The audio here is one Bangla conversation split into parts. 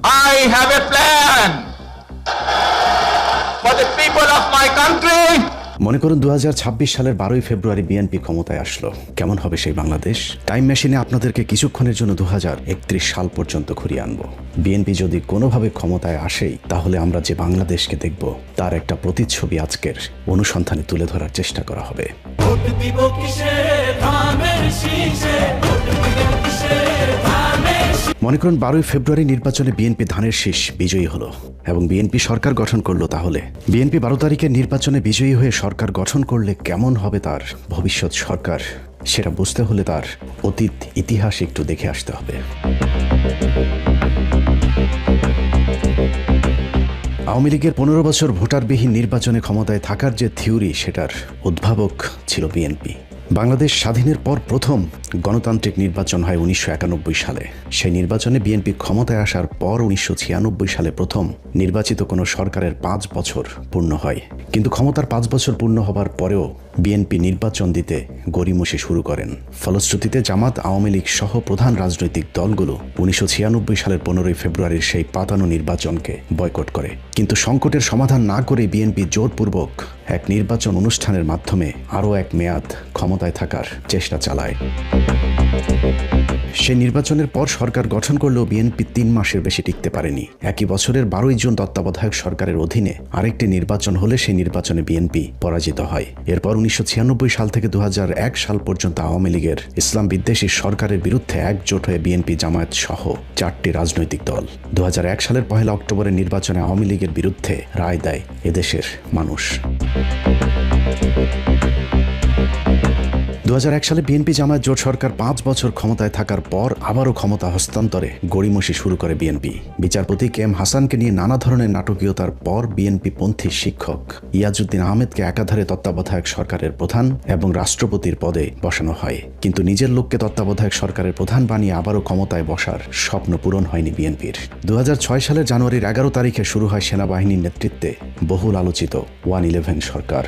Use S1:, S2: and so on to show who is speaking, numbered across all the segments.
S1: I have a plan for the people of my country.
S2: মনে করুন 2026 সালের 12ই ফেব্রুয়ারি বিএনপি ক্ষমতায় আসলো। কেমন হবে সেই বাংলাদেশ? টাইম মেশিনে আপনাদেরকে কিছুক্ষণের জন্য 2031 সাল পর্যন্ত ঘুরিয়ে আনবো। বিএনপি যদি কোনোভাবে ক্ষমতায় আসেই, তাহলে আমরা যে বাংলাদেশকে দেখব তার একটা প্রতিচ্ছবি আজকের অনুসন্ধানে তুলে ধরার চেষ্টা করা হবে। মনে করুন 12ই ফেব্রুয়ারি নির্বাচনে বিএনপি ধানের শীষ বিজয়ী হলো এবং বিএনপি সরকার গঠন করলো। তাহলে বিএনপি 12 তারিখের নির্বাচনে বিজয়ী হয়ে সরকার গঠন করলে কেমন হবে তার ভবিষ্যৎ সরকার, সেটা বুঝতে হলে তার অতীত ইতিহাস একটু দেখে আসতে হবে। আওয়ামী লীগের 15 বছর ভোটারবিহীন নির্বাচনে ক্ষমতায় থাকার যে থিওরি, সেটার উদ্ভাবক ছিল বিএনপি। বাংলাদেশ স্বাধীনের পর প্রথম গণতান্ত্রিক নির্বাচন হয় 1991 সালে। সেই নির্বাচনে বিএনপি ক্ষমতায় আসার পর 1996 সালে প্রথম নির্বাচিত কোনো সরকারের 5 বছর পূর্ণ হয়। কিন্তু ক্ষমতার 5 বছর পূর্ণ হবার পরেও বিএনপি নির্বাচন দিতে গড়িমসি শুরু করেন। ফলশ্রুতিতে জামাত, আওয়ামী লীগ সহ প্রধান রাজনৈতিক দলগুলো 1996 সালের 15ই ফেব্রুয়ারির সেই পাতানো নির্বাচনকে বয়কট করে। কিন্তু সংকটের সমাধান না করে বিএনপি জোরপূর্বক এক নির্বাচন অনুষ্ঠানের মাধ্যমে আরও এক মেয়াদ ক্ষমতায় থাকার চেষ্টা চালায়। সেই নির্বাচনের পর সরকার গঠন করলেও বিএনপি 3 মাসের বেশি টিকতে পারেনি। একই বছরের 12ই জুন তত্ত্বাবধায়ক সরকারের অধীনে আরেকটি নির্বাচন হলে সেই নির্বাচনে বিএনপি পরাজিত হয়। এরপর 1996 সাল থেকে 2001 সাল পর্যন্ত আওয়ামী লীগের ইসলাম বিদ্বেষী সরকারের বিরুদ্ধে একজোট হয়ে বিএনপি, জামায়াত সহ 4টি রাজনৈতিক দল 2001 সালের 1 অক্টোবরের নির্বাচনে আওয়ামী লীগের বিরুদ্ধে রায় দেয় এদেশের মানুষ। 2001 সালে বিএনপি জামায়াত জোট সরকার 5 বছর ক্ষমতায় থাকার পর আবারও ক্ষমতা হস্তান্তরে গড়িমসি শুরু করে বিএনপি। বিচারপতি কে এম হাসানকে নিয়ে নানা ধরনের নাটকীয়তার পর বিএনপি পন্থী শিক্ষক ইয়াজউদ্দিন আহমেদকে একাধারে তত্ত্বাবধায়ক সরকারের প্রধান এবং রাষ্ট্রপতির পদে বসানো হয়। কিন্তু নিজের লোককে তত্ত্বাবধায়ক সরকারের প্রধান বানিয়ে আবারও ক্ষমতায় বসার স্বপ্ন পূরণ হয়নি বিএনপির। 2006 সালের জানুয়ারির 11 তারিখে শুরু হয় সেনাবাহিনীর নেতৃত্বে বহুল আলোচিত 111 সরকার।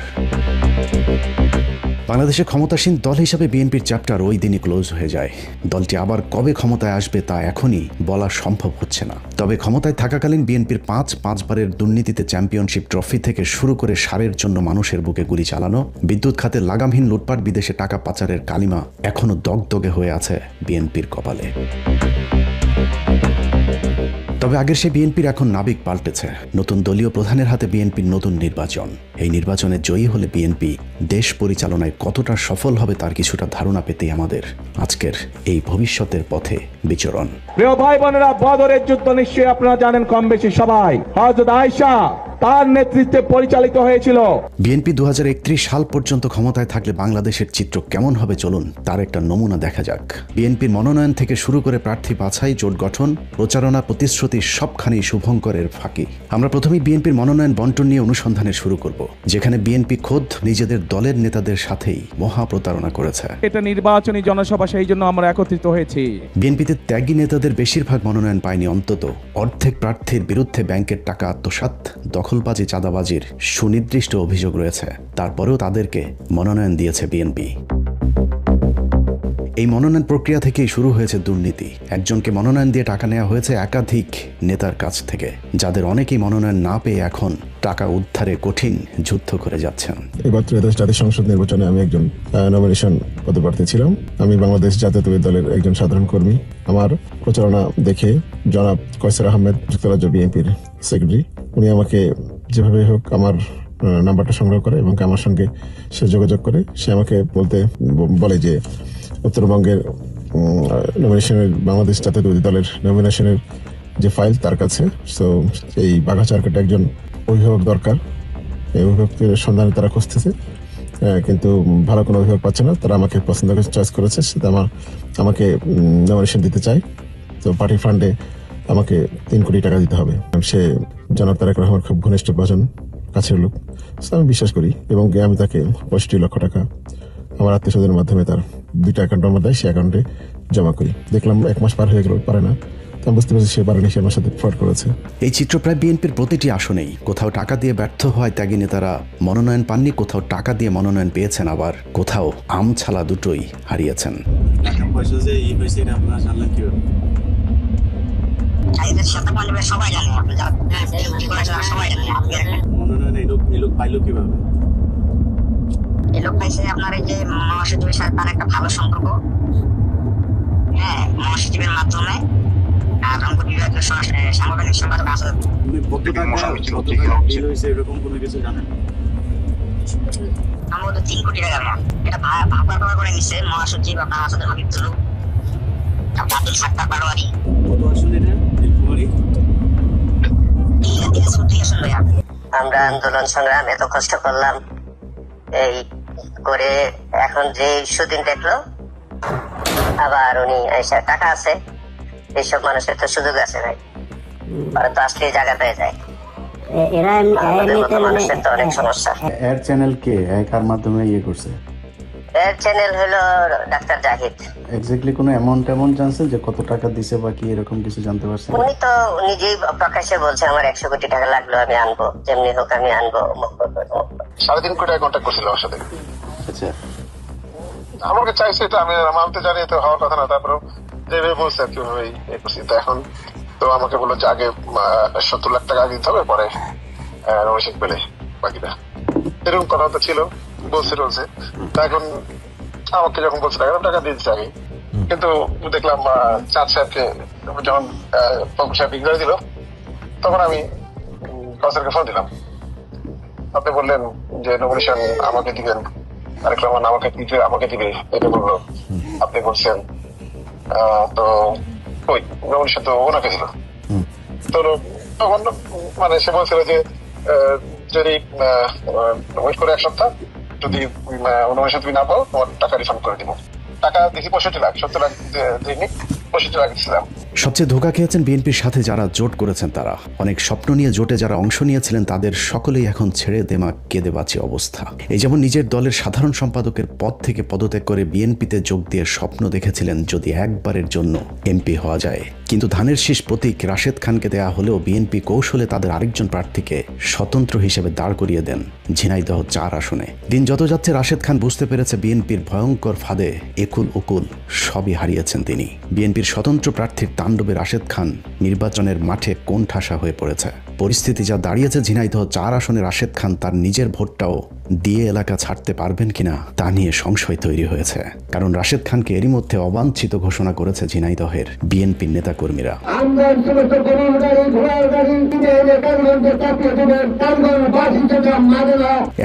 S2: বাংলাদেশের ক্ষমতাসীন দল হিসাবে বিএনপির চ্যাপ্টার ওই দিনই ক্লোজ হয়ে যায়। দলটি আবার কবে ক্ষমতায় আসবে তা এখনই বলা সম্ভব হচ্ছে না। তবে ক্ষমতায় থাকাকালীন বিএনপির 5 বারের দুর্নীতিতে চ্যাম্পিয়নশিপ ট্রফি থেকে শুরু করে সারের জন্য মানুষের বুকে গুলি চালানো, বিদ্যুৎ খাতে লাগামহীন লুটপাট, বিদেশে টাকা পাচারের কালিমা এখনো দগদগে হয়ে আছে বিএনপির কপালে। তবে আগের সেই বিএনপির এখন নাবিক পাল্টেছে। নতুন দলীয় প্রধানের হাতে বিএনপির নতুন নির্বাচন। এই নির্বাচনে জয়ী হলে বিএনপি দেশ পরিচালনায় কতটা সফল হবে তার কিছুটা ধারণা পেতেই আমাদের আজকের এই ভবিষ্যতের পথে বিচরণ।
S3: প্রিয় ভাই বোনেরা, বদরের যুদ্ধ নিশ্চয়ই আপনারা জানেন কম বেশি সবাই। হযরত আয়েশা তার নেতৃত্বে পরিচালিত হয়েছিল।
S2: বিএনপি 2031 সাল পর্যন্ত ক্ষমতায় থাকলে বাংলাদেশের চিত্র কেমন হবে চলুন তার একটা নমুনা দেখা যাক। বিএনপির মনোনয়ন থেকে শুরু করে প্রার্থী বাছাই, জোট গঠন, প্রচারণা, প্রতিশ্রুতি সবখানি শুভঙ্করের ফাঁকি। আমরা প্রথমেই বিএনপির মনোনয়ন বন্টন নিয়ে অনুসন্ধানে শুরু করব, যেখানে বিএনপি খোদ নিজেদের দলের নেতাদের সাথেই মহা প্রতারণা করেছে।
S3: এটা নির্বাচনী জনসভা, সেই জন্য আমরা একত্রিত হয়েছি।
S2: বিএনপিতে ত্যাগী নেতাদের বেশিরভাগ মনোনয়ন পায়নি। অন্তত অর্ধেক প্রার্থীর বিরুদ্ধে ব্যাংকের টাকা আত্মসাৎ, দখলবাজি, চাঁদাবাজির সুনির্দিষ্ট অভিযোগ রয়েছে। তারপরেও তাদেরকে মনোনয়ন দিয়েছে বিএনপি। এই মনোনয়ন প্রক্রিয়া থেকেই শুরু হয়েছে দুর্নীতি। একজনকে মনোনয়ন দিয়ে টাকা নেওয়া হয়েছে একাধিক নেতার কাছ থেকে, যাদের অনেকেই মনোনয়ন না পেয়ে এখন টাকা উদ্ধারে কঠিন যুদ্ধ করে যাচ্ছেন।
S4: এবার ত্রয়োদশ জাতীয় সংসদ নির্বাচনে আমি একজন নমিনেশন পদপ্রার্থী ছিলাম। আমি বাংলাদেশ জাতীয়তাবাদী দলের একজন সাধারণ কর্মী। আমার প্রচারণা দেখে জনাব কয়সার আহমেদ, যুক্তরাজ্য বিএনপির সেক্রেটারি, উনি আমাকে যেভাবে হোক আমার নাম্বারটা সংগ্রহ করে এবং আমার সঙ্গে সে যোগাযোগ করে। সে আমাকে বলে যে উত্তরবঙ্গের নমিনেশনের, বাংলাদেশ জাতীয়তাবাদী দলের নমিনেশনের যে ফাইল তার কাছে, তো এই বাঘাচারকাটে একজন অভিভাবক দরকার। এই অভিভাবকের সন্ধানে তারা খুঁজতেছে, কিন্তু ভালো কোনো অভিভাবক পাচ্ছে না। তারা আমাকে পছন্দ করে চয়েস করেছে, সেটা আমাকে নমিনেশন দিতে চায়। তো পার্টি ফান্ডে আমাকে 3 কোটি টাকা দিতে হবে। সে জনাব তারেক রহমান খুব ঘনিষ্ঠ ভজন কাছের লোক, আমি বিশ্বাস করি এবং আমি তাকে 65 লক্ষ টাকা আমার আত্মীয় স্বজনের মাধ্যমে তার 2টা অ্যাকাউন্ট আমার দেয়, সে অ্যাকাউন্টে জমা করি। দেখলাম 1 মাস পার হয়ে গেল, পারে না। আমি বুঝতে পারছি সে পারেনি, সে আমার সাথে ফ্রড করেছে।
S2: এই চিত্র প্রায় বিএনপির প্রতিটি আসনেই। কোথাও টাকা দিয়ে ব্যর্থ হয় ত্যাগী নেতারা মনোনয়ন পাননি, কোথাও টাকা দিয়ে মনোনয়ন পেয়েছেন, আবার কোথাও আম ছালা দুটোই হারিয়েছেন।
S5: জাহিদের সাথে মানে সবাই জানে, আপনি যারা সবাই জানে। এই লোক পাইছে আপনার এই যে মহাসচিবের সাথে তার একটা ভালো সম্পর্ক, হ্যাঁ, মহাসচিবের মাধ্যমে আর রংপুর বিভাগীয় সাংগঠনিক সম্পাদক আসাদ সম্ভবত 3 কোটি টাকা এটা ভাগ করে নিচ্ছে মহাসচিব আপনার আসাদের হাবিবুল আব্দুল সাত্তার পাটোয়ারি। আমরা আন্দোলন সংগ্রাম এত কষ্ট করলাম, এই করে এখন যে সুদিন দেখলো আবার উনি টাকা আছে, এইসব মানুষের তো সুযোগ আছে ভাই, ওরা তো আসলে জায়গা পেয়ে যায়।
S6: এরা
S5: মানুষের তো অনেক সমস্যা।
S2: এর চ্যানেল কে কার মাধ্যমে ইয়ে করছে?
S5: এর চ্যানেল হলো ডাক্তার জাহিদ।
S2: এক্স্যাক্টলি কোনো অ্যামাউন্ট জানছেন যে কত টাকা দিছে বা কি এরকম কিছু জানতে পারছেন?
S5: উনি তো নিজেই প্রকাশ্যে বলছে আমার 100 কোটি টাকা লাগলো, আমি আনবো, যেমনি হোক আমি আনবো।
S4: 3.5 কোটি টাকা কন্ট্যাক্ট করছিল আমার সাথে।
S2: আচ্ছা,
S4: আমাকে চাইছে, এটা আমি মানতে জানি, তো হওয়ার কথা না। তারপর যেভাবে বলছে আর কিভাবে করছি, তো এখন তো আমাকে বললো যে আগে 70 লাখ টাকা আগে দিতে হবে, পরে নমিনেশন পেলে বাকিটা, এরকম কথা তো ছিল, বলছে। তা এখন আমাকে যখন বলছে টাকা দিয়ে দিচ্ছে আগে, কিন্তু দেখলাম চাঁদ সাহেবকে যখন ফখরুল সাহেব ইগনোর দিল, তখন আমি কাউসারকে ফোন দিলাম। আপনি বললেন যে নমিনেশন আমাকে দিবেন, তারেক রহমান আমাকে দিবে, এটা বললো। আপনি বলছেন তো ওই নমিনেশন তো ওনাকে দিল। তো তখন মানে সে বলছিল যে যদি ওয়েট করে 1 সপ্তাহ, যদি নমিনেশন তুমি না পাও তোমার টাকা রিফান্ড করে দিব। টাকা দেখি 65 লাখ, 70 লাখ দিইনি, 65 লাখ দিচ্ছিলাম।
S2: সবচেয়ে ধোঁকা খেয়েছেন বিএনপির সাথে যারা জোট করেছেন তারা। অনেক স্বপ্ন নিয়ে জোটে যারা অংশ নিয়েছিলেন তাদের সকলেই এখন ছেড়ে দেমা কেঁদে বাঁচে অবস্থা। এই যেমন নিজের দলের সাধারণ সম্পাদকের পদ থেকে পদত্যাগ করে বিএনপিতে যোগ দিয়ে স্বপ্ন দেখেছিলেন যদি একবারের জন্য এমপি হওয়া যায়, কিন্তু ধানের শীষ প্রতীক রাশেদ খানকে দেয়া হলেও বিএনপি কৌশলে তাদের আরেকজন প্রার্থীকে স্বতন্ত্র হিসেবে দাঁড় করিয়ে দেন ঝিনাইদহ 4 আসনে। দিন যত যাচ্ছে রাশেদ খান বুঝতে পেরেছে বিএনপির ভয়ঙ্কর ফাঁদে একুল উকুল সবই হারিয়েছেন তিনি। বিএনপির স্বতন্ত্র প্রার্থীর তাণ্ডবে রাশেদ খান নির্বাচনের মাঠে কোণঠাসা হয়ে পড়েছে। পরিস্থিতি যা দাঁড়িয়েছে, ঝিনাইদহ 4 আসনে রাশেদ খান তার নিজের ভোটটাও দিয়ে এলাকা ছাড়তে পারবেন কিনা তা নিয়ে সংশয় তৈরি হয়েছে, কারণ রাশেদ খানকে এরই মধ্যে অবাঞ্ছিত ঘোষণা করেছে ঝিনাইদহের বিএনপির নেতাকর্মীরা।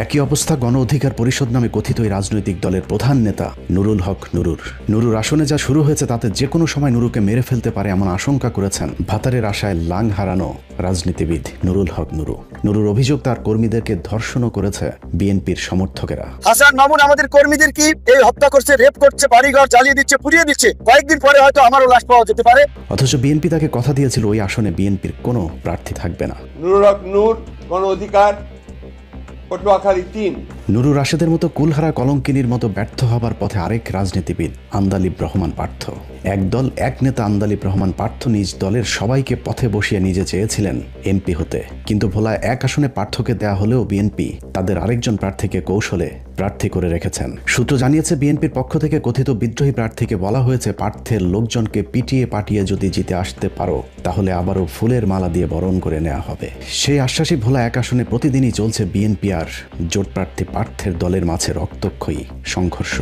S2: একই অবস্থা গণ অধিকার পরিষদ নামে কথিত এই রাজনৈতিক দলের প্রধান নেতা নুরুল হক নুরুর আসনে যা শুরু হয়েছে তাতে যে কোনো সময় নুরুকে মেরে ফেলতে পারে এমন আশঙ্কা করেছেন ভাতারের আশায় লাং হারানো রাজনীতিবিদ নুরুল হক নুরুর অভিযোগ তার কর্মীদেরকে ধর্ষণও করেছে বিএনপির সমর্থকেরা।
S7: হাসান মামুন আমাদের কর্মীদের কি এই হত্যা করছে, রেপ করছে, বাড়িঘর জ্বালিয়ে দিচ্ছে, পুড়িয়ে দিচ্ছে, কয়েকদিন পরে হয়তো আমারও লাশ পাওয়া যেতে পারে।
S2: অথচ বিএনপি তাকে কথা দিয়েছিল ওই আসনে বিএনপির কোনো প্রার্থী থাকবে না।
S8: নুরুল হক নূর, গণ অধিকার, পটুয়াখালী 3।
S2: নুরুর রাশেদের মতো কুলহারা কলঙ্কিনীর মতো ব্যর্থ হবার পথে আরেক রাজনীতিবিদ আন্দালিব রহমান পার্থ। এক দল এক নেতা আন্দালিব রহমান পার্থ নিজ দলের সবাইকে পথে বসিয়ে নিজে চেয়েছিলেন এমপি হতে, কিন্তু ভোলায় 1 আসনে পার্থকে দেয়া হলেও বিএনপি তাদের আরেকজন প্রার্থীকে কৌশলে প্রার্থী করে রেখেছেন। সূত্র জানিয়েছে বিএনপির পক্ষ থেকে কথিত বিদ্রোহী প্রার্থীকে বলা হয়েছে পার্থের লোকজনকে পিটিয়ে পাটিয়ে যদি জিতে আসতে পারো তাহলে আবারও ফুলের মালা দিয়ে বরণ করে নেওয়া হবে। সেই আশ্বাসী ভোলা 1 আসনে প্রতিদিনই চলছে বিএনপি আর জোট প্রার্থী পার্থের দলের মাঝে রক্তক্ষয়ী সংঘর্ষ।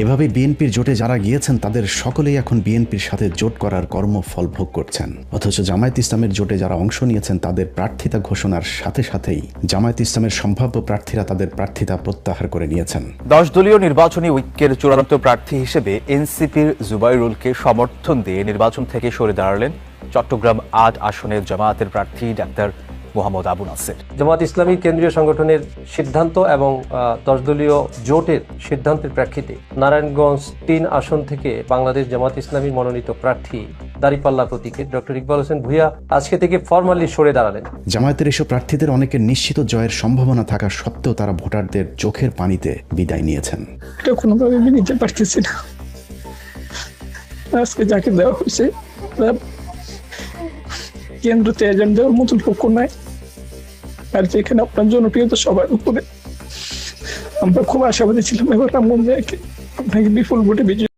S2: এভাবে বিএনপির জোটে যারা গিয়েছেন তাদের সকলেই এখন বিএনপির সাথে জোট করার কর্মফল ভোগ করছেন। অথচ জামায়াত ইসলামের জোটে যারা অংশ নিয়েছেন তাদের প্রার্থিতা ঘোষণার সাথে সাথেই জামায়াত ইসলামের সম্ভাব্য প্রার্থীরা তাদের প্রার্থিতা প্রত্যাহার করে নিয়েছেন।
S9: 10 দলীয় নির্বাচনী ঐক্যের চূড়ান্ত প্রার্থী হিসেবে এনসিপির জুবাইরুলকে সমর্থন দিয়ে নির্বাচন থেকে সরে দাঁড়ালেন চট্টগ্রাম 8 আসনের জামায়াতের প্রার্থী ডাক্তার মোহাম্মদ আবু নাসের।
S10: জামায়াত ইসলামী কেন্দ্রীয় সংগঠনের সিদ্ধান্ত এবং 10 দলীয় জোটের সিদ্ধান্তের প্রেক্ষিতে নারায়ণগঞ্জ 3 আসন থেকে বাংলাদেশ জামায়াত ইসলামীর মনোনীত প্রার্থী দাঁড়িপাল্লা প্রতীকের ডক্টর ইকবাল হোসেন ভূঁইয়া আজকে থেকে ফরমালি সরে দাঁড়ালেন।
S2: জামায়াতের এসব প্রার্থীদের অনেকের নিশ্চিত জয়ের সম্ভাবনা থাকা সত্ত্বেও তারা ভোটারদের চোখের পানিতে বিদায় নিয়েছেন।
S11: এটা কোনোভাবে আমি নিতে পারতেছি না। আজকে যাকে দেওয়া হয়েছে কেন্দ্রতে এজেন্ট দেওয়ার মতন পক্ষ নাই, আর যেখানে আপনার জনপ্রিয়তা সবার উপরে। আমরা খুব আশাবাদী ছিলাম এবার রামগঞ্জে আপনাকে বিপুল ভোটে বিজয়